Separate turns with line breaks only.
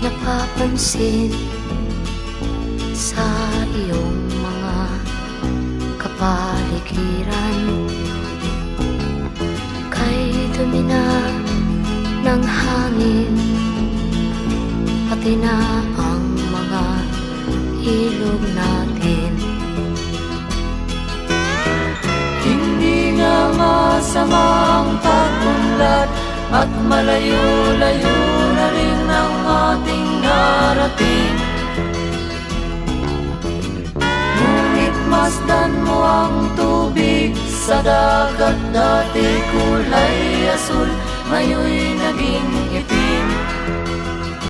napapansin sa iyong mga kapaligiran. Kay dumi na ng hangin, pati na ang mga ilog natin.
Hindi nga masama ang pag-unlad, at malayo-layo na rin ang ating narating. Ngunit masdan mo ang tubig sa dagat, dati kulay asul, ngayon'y naging itim.